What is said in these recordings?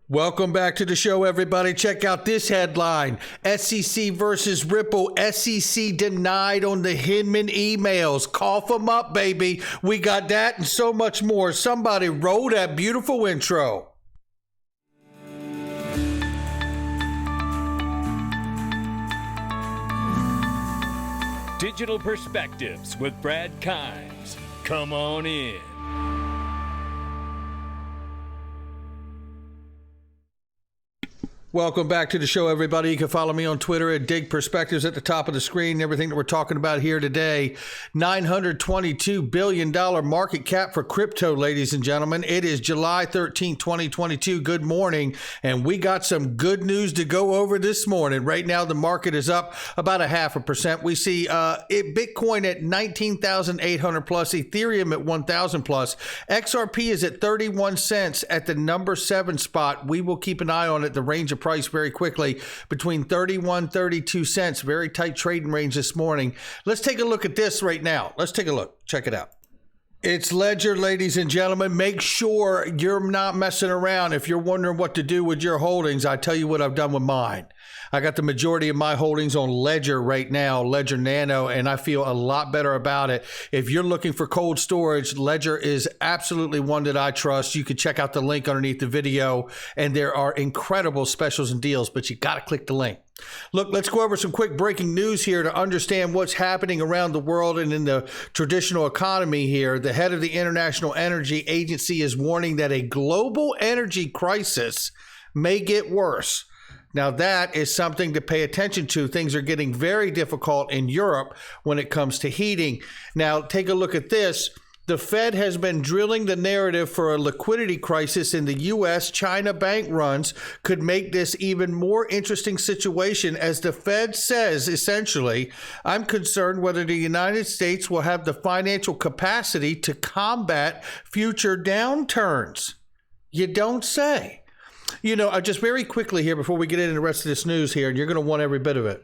Welcome back to the show, everybody. Check out this headline. SEC versus Ripple. SEC denied on the Hinman emails. Cough them up, baby. We got that and so much more. Somebody roll that beautiful intro. Digital Perspectives with Brad Kimes. Come on in. Welcome back to the show, everybody. You can follow me on Twitter at Dig Perspectives at the top of the screen. Everything that we're talking about here today, $922 billion market cap for crypto, ladies and gentlemen. It is July 13, 2022. Good morning. And we got some good news to go over this morning. Right now, the market is up about 0.5%. We see Bitcoin at 19,800 plus, Ethereum at 1,000 plus. XRP is at 31 cents at the number 7 spot. We will keep an eye on it. The range of price very quickly between 31, 32 cents. Very tight trading range this morning. Let's take a look at this right now. Let's take a look. Check it out. It's Ledger, ladies and gentlemen. Make sure you're not messing around. If you're wondering what to do with your holdings, I tell you what I've done with mine. I got the majority of my holdings on Ledger right now, Ledger Nano, and I feel a lot better about it. If you're looking for cold storage, Ledger is absolutely one that I trust. You can check out the link underneath the video, and there are incredible specials and deals, but you got to click the link. Look, let's go over some quick breaking news here to understand what's happening around the world and in the traditional economy here. The head of the International Energy Agency is warning that a global energy crisis may get worse. Now, that is something to pay attention to. Things are getting very difficult in Europe when it comes to heating. Now, take a look at this. The Fed has been drilling the narrative for a liquidity crisis in the U.S. China bank runs could make this even more interesting situation, as the Fed says, essentially, I'm concerned whether the United States will have the financial capacity to combat future downturns. You don't say. You know, just very quickly here before we get into the rest of this news here, and you're going to want every bit of it.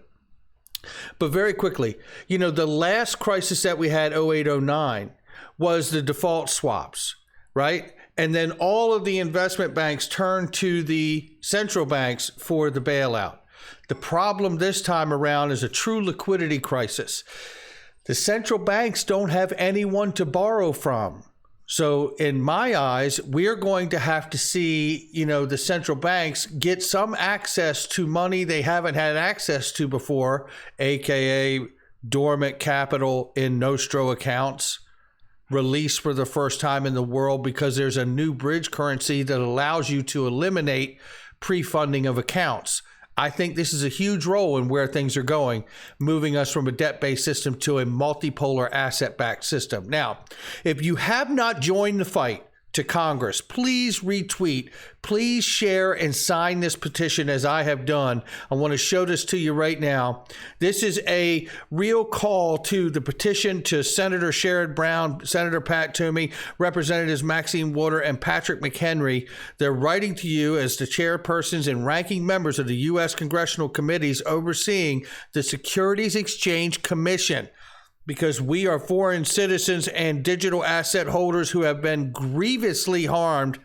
But very quickly, you know, the last crisis that we had, 0809, was the default swaps, right? And then all of the investment banks turned to the central banks for the bailout. The problem this time around is a true liquidity crisis. The central banks don't have anyone to borrow from. So in my eyes, we're going to have to see, you know, the central banks get some access to money they haven't had access to before, aka dormant capital in Nostro accounts, released for the first time in the world because there's a new bridge currency that allows you to eliminate pre-funding of accounts. I think this is a huge role in where things are going, moving us from a debt-based system to a multipolar asset-backed system. Now, if you have not joined the fight to Congress, please retweet, please share and sign this petition as I have done. I want to show this to you right now. This is a real call to the petition to Senator Sherrod Brown, Senator Pat Toomey, Representatives Maxine Waters, and Patrick McHenry. They're writing to you as the chairpersons and ranking members of the U.S. congressional committees overseeing the Securities Exchange Commission, because we are foreign citizens and digital asset holders who have been grievously harmed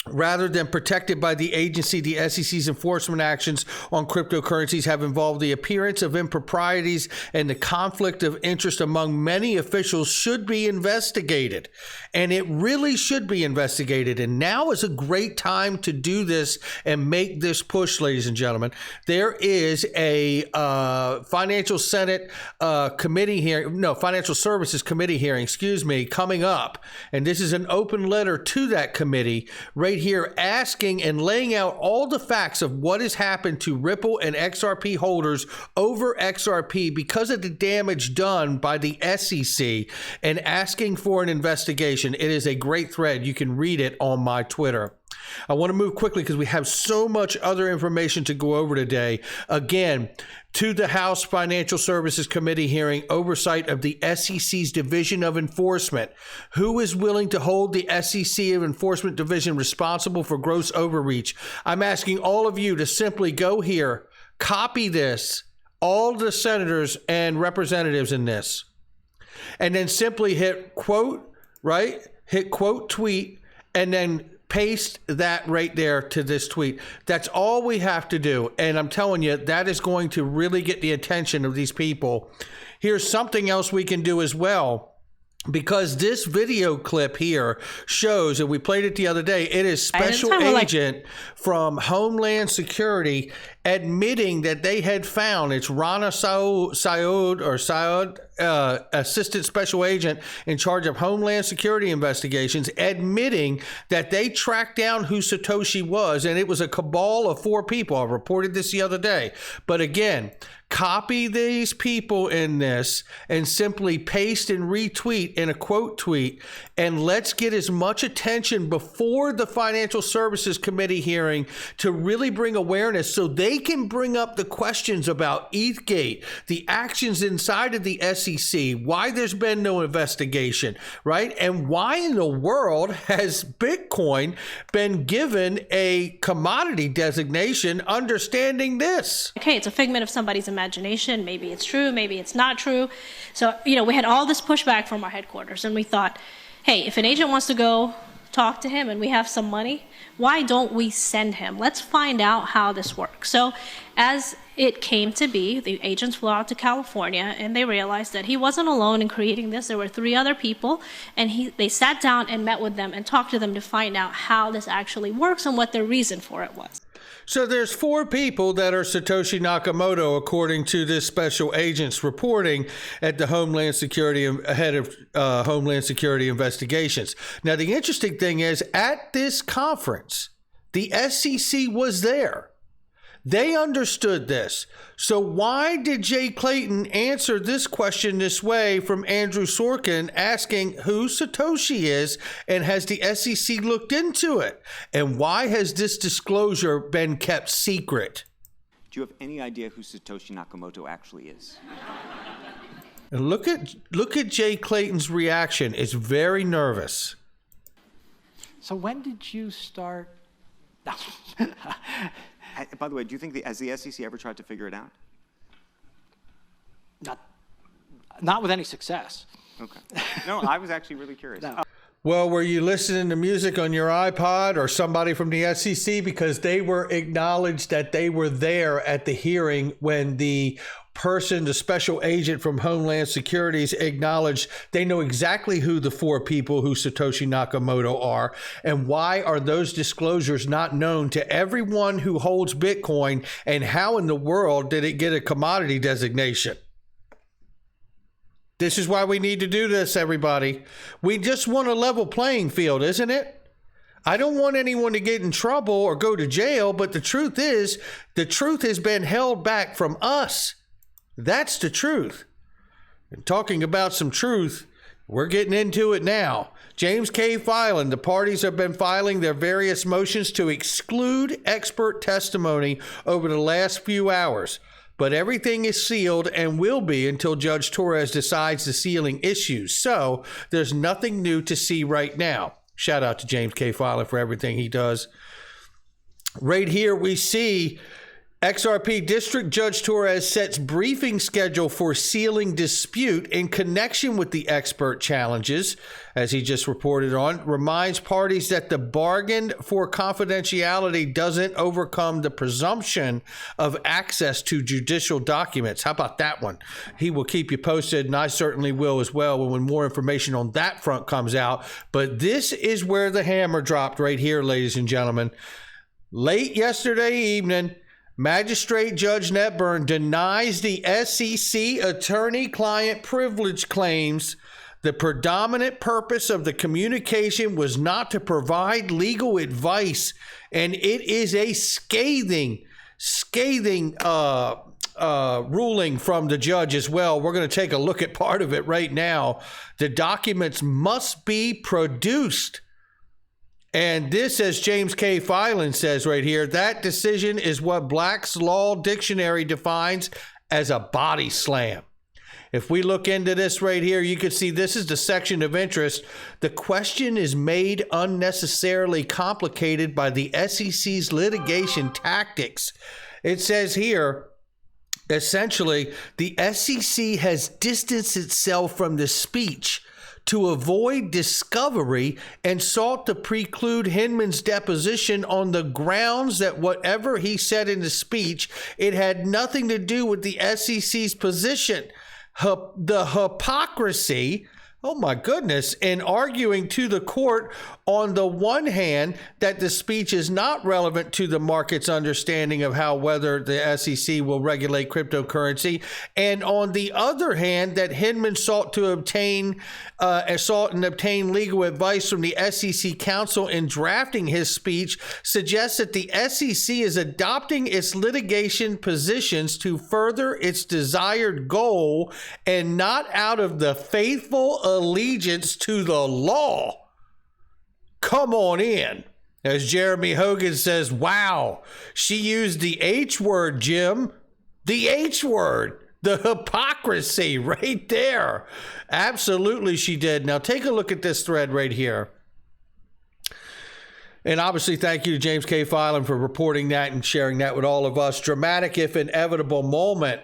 rather than protected by the agency. The SEC's enforcement actions on cryptocurrencies have involved the appearance of improprieties, and the conflict of interest among many officials should be investigated. And it really should be investigated. And now is a great time to do this and make this push, ladies and gentlemen. There is a Financial Services Committee hearing, coming up. And this is an open letter to that committee right here, asking and laying out all the facts of what has happened to Ripple and XRP holders over XRP because of the damage done by the SEC, and asking for an investigation. It is a great thread. You can read it on my Twitter. I want to move quickly because we have so much other information to go over today. Again, to the House Financial Services Committee hearing, oversight of the SEC's Division of Enforcement. Who is willing to hold the SEC of Enforcement Division responsible for gross overreach? I'm asking all of you to simply go here, copy this, all the senators and representatives in this, and then simply hit quote, right? Hit quote tweet, and then paste that right there to this tweet. That's all we have to do. And I'm telling you, that is going to really get the attention of these people. Here's something else we can do as well. Because this video clip here shows, and we played it the other day, it is special agent from Homeland Security admitting that they had found, it's Rana Syed, Assistant Special Agent in charge of Homeland Security investigations, admitting that they tracked down who Satoshi was, and it was a cabal of 4 people. I reported this the other day. But again, copy these people in this and simply paste and retweet in a quote tweet, and let's get as much attention before the Financial Services Committee hearing to really bring awareness so they can bring up the questions about ETHgate, the actions inside of the SEC, why there's been no investigation, right? And why in the world has Bitcoin been given a commodity designation, understanding this? Okay, it's a figment of somebody's imagination. Maybe it's true, maybe it's not true. So, we had all this pushback from our headquarters, and we thought, hey, if an agent wants to go talk to him and we have some money, why don't we send him? Let's find out how this works. So as it came to be, the agents flew out to California, and they realized that he wasn't alone in creating this. There were 3 other people, and they sat down and met with them and talked to them to find out how this actually works and what their reason for it was. So there's 4 people that are Satoshi Nakamoto, according to this special agent's reporting at the Homeland Security, head of Homeland Security investigations. Now, the interesting thing is, at this conference, the SEC was there. They understood this. So why did Jay Clayton answer this question this way from Andrew Sorkin, asking who Satoshi is and has the SEC looked into it? And why has this disclosure been kept secret? Do you have any idea who Satoshi Nakamoto actually is? And look at Jay Clayton's reaction. It's very nervous. So when did you start? By the way, do you think has the SEC ever tried to figure it out? Not with any success. Okay. No, I was actually really curious. No. Well, were you listening to music on your iPod or somebody from the SEC? Because they were acknowledged that they were there at the hearing when the person, the special agent from Homeland Security, acknowledged they know exactly who the 4 people who Satoshi Nakamoto are, and why are those disclosures not known to everyone who holds Bitcoin, and how in the world did it get a commodity designation? This is why we need to do this, everybody. We just want a level playing field, isn't it? I don't want anyone to get in trouble or go to jail, but the truth is, the truth has been held back from us. That's the truth. And talking about some truth, we're getting into it now. James K. filing. The parties have been filing their various motions to exclude expert testimony over the last few hours. But everything is sealed and will be until Judge Torres decides the sealing issues. So there's nothing new to see right now. Shout out to James K. Filer for everything he does. Right here we see XRP District Judge Torres sets briefing schedule for sealing dispute in connection with the expert challenges, as he just reported on, reminds parties that the bargain for confidentiality doesn't overcome the presumption of access to judicial documents. How about that one? He will keep you posted, and I certainly will as well when more information on that front comes out. But this is where the hammer dropped right here, ladies and gentlemen. Late yesterday evening, Magistrate Judge Netburn denies the SEC attorney-client privilege claims. The predominant purpose of the communication was not to provide legal advice, and it is a scathing ruling from the judge as well. We're going to take a look at part of it right now. The documents must be produced. And this, as James K. Filan says right here, that decision is what Black's Law Dictionary defines as a body slam. If we look into this right here, you can see this is the section of interest. The question is made unnecessarily complicated by the SEC's litigation tactics. It says here, essentially, the SEC has distanced itself from the speech to avoid discovery and sought to preclude Hinman's deposition on the grounds that whatever he said in the speech, it had nothing to do with the SEC's position. The hypocrisy, oh my goodness, in arguing to the court on the one hand that the speech is not relevant to the market's understanding of how whether the SEC will regulate cryptocurrency, and on the other hand that Hinman sought and obtain legal advice from the SEC counsel in drafting his speech, suggests that the SEC is adopting its litigation positions to further its desired goal and not out of the faithful allegiance to the law. Come on in. As Jeremy Hogan says, wow, she used the H word, Jim. The H word. The hypocrisy right there. Absolutely she did. Now take a look at this thread right here. And obviously thank you to James K. Filan for reporting that and sharing that with all of us. Dramatic, if inevitable moment.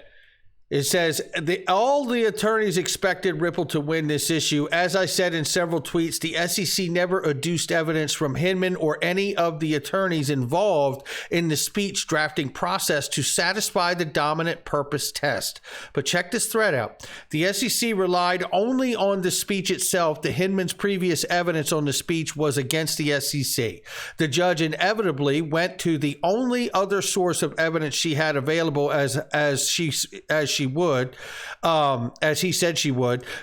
It says, all the attorneys expected Ripple to win this issue. As I said in several tweets, the SEC never adduced evidence from Hinman or any of the attorneys involved in the speech drafting process to satisfy the dominant purpose test. But check this thread out. The SEC relied only on the speech itself. The Hinman's previous evidence on the speech was against the SEC. The judge inevitably went to the only other source of evidence she had available as he said she would.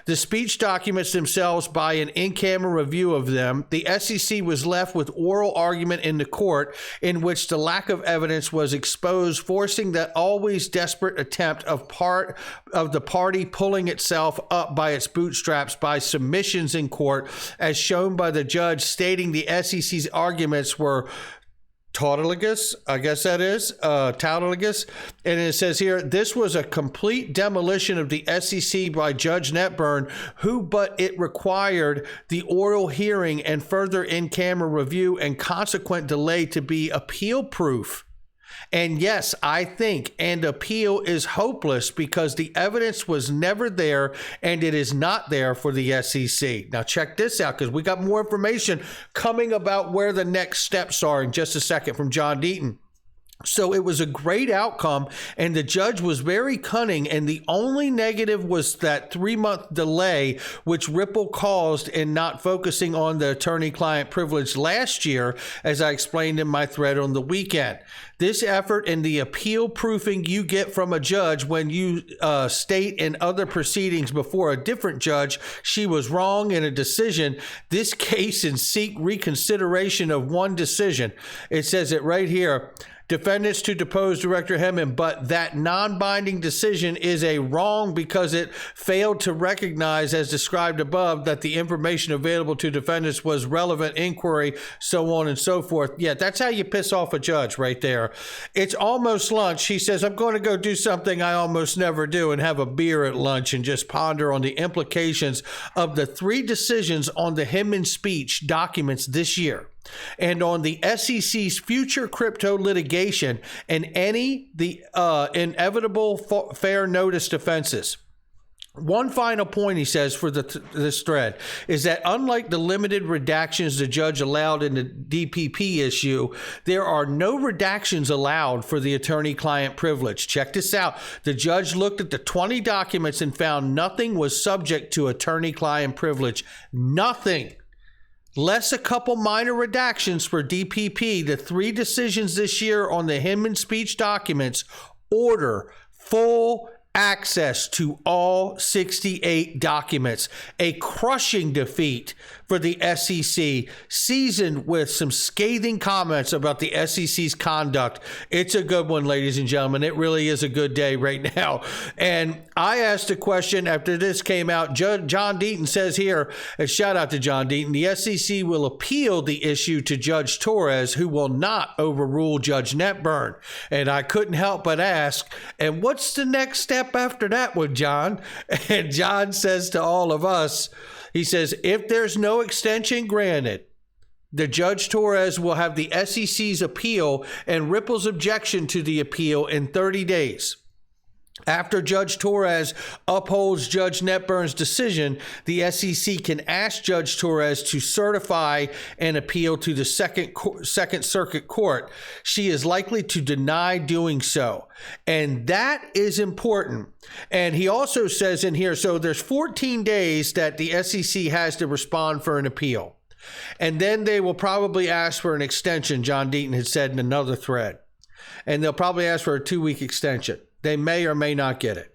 The speech documents themselves by an in-camera review of them. The SEC was left with oral argument in the court in which the lack of evidence was exposed, forcing the always desperate attempt of the party pulling itself up by its bootstraps by submissions in court, as shown by the judge stating the SEC's arguments were tautologous, I guess that is, tautologous. And it says here, this was a complete demolition of the SEC by Judge Netburn, but it required the oral hearing and further in-camera review and consequent delay to be appeal-proof. And yes, I think an appeal is hopeless because the evidence was never there and it is not there for the SEC. Now check this out because we got more information coming about where the next steps are in just a second from John Deaton. So it was a great outcome, and the judge was very cunning, and the only negative was that 3-month delay, which Ripple caused in not focusing on the attorney-client privilege last year, as I explained in my thread on the weekend. This effort and the appeal proofing you get from a judge when you state in other proceedings before a different judge she was wrong in a decision, this case and seek reconsideration of one decision. It says it right here. Defendants to depose Director Hinman, but that non-binding decision is a wrong because it failed to recognize, as described above, that the information available to defendants was relevant inquiry, so on and so forth. Yeah, that's how you piss off a judge right there. It's almost lunch. He says, I'm going to go do something I almost never do and have a beer at lunch and just ponder on the implications of the 3 decisions on the Hinman speech documents this year, and on the SEC's future crypto litigation and the inevitable fair notice defenses. One final point, he says, for this thread is that unlike the limited redactions the judge allowed in the DPP issue, there are no redactions allowed for the attorney-client privilege. Check this out. The judge looked at the 20 documents and found nothing was subject to attorney-client privilege. Nothing. Less a couple minor redactions for DPP. The 3 decisions this year on the Hinman speech documents order full access to all 68 documents. A crushing defeat for the SEC, seasoned with some scathing comments about the SEC's conduct. It's a good one, ladies and gentlemen. It really is a good day right now. And I asked a question after this came out. John Deaton says here, a shout out to John Deaton, the SEC will appeal the issue to Judge Torres, who will not overrule Judge Netburn. And I couldn't help but ask, and what's the next step after that one, John? And John says to all of us, he says, if there's no extension granted, the Judge Torres will have the SEC's appeal and Ripple's objection to the appeal in 30 days. After Judge Torres upholds Judge Netburn's decision, the SEC can ask Judge Torres to certify an appeal to the Second Circuit Court. She is likely to deny doing so. And that is important. And he also says in here, so there's 14 days that the SEC has to respond for an appeal. And then they will probably ask for an extension, John Deaton had said in another thread. And they'll probably ask for a 2-week extension. They may or may not get it.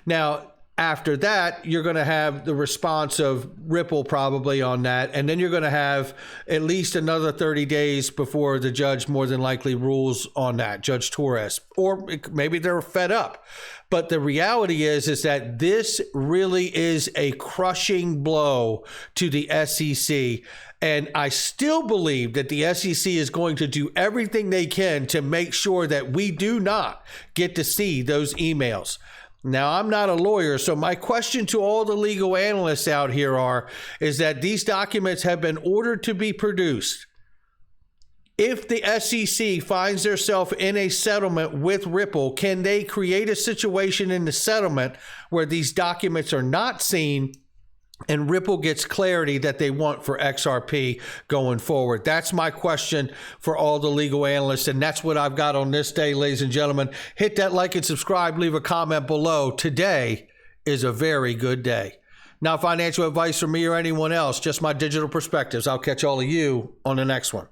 Now, after that, you're going to have the response of Ripple probably on that. And then you're going to have at least another 30 days before the judge more than likely rules on that, Judge Torres. Or maybe they're fed up. But the reality is that this really is a crushing blow to the SEC. And I still believe that the SEC is going to do everything they can to make sure that we do not get to see those emails. Now, I'm not a lawyer, so my question to all the legal analysts out here is that these documents have been ordered to be produced. If the SEC finds themselves in a settlement with Ripple, can they create a situation in the settlement where these documents are not seen and Ripple gets clarity that they want for XRP going forward? That's my question for all the legal analysts, and that's what I've got on this day, ladies and gentlemen. Hit that like and subscribe, leave a comment below. Today is a very good day. Not financial advice from me or anyone else, just my digital perspectives. I'll catch all of you on the next one.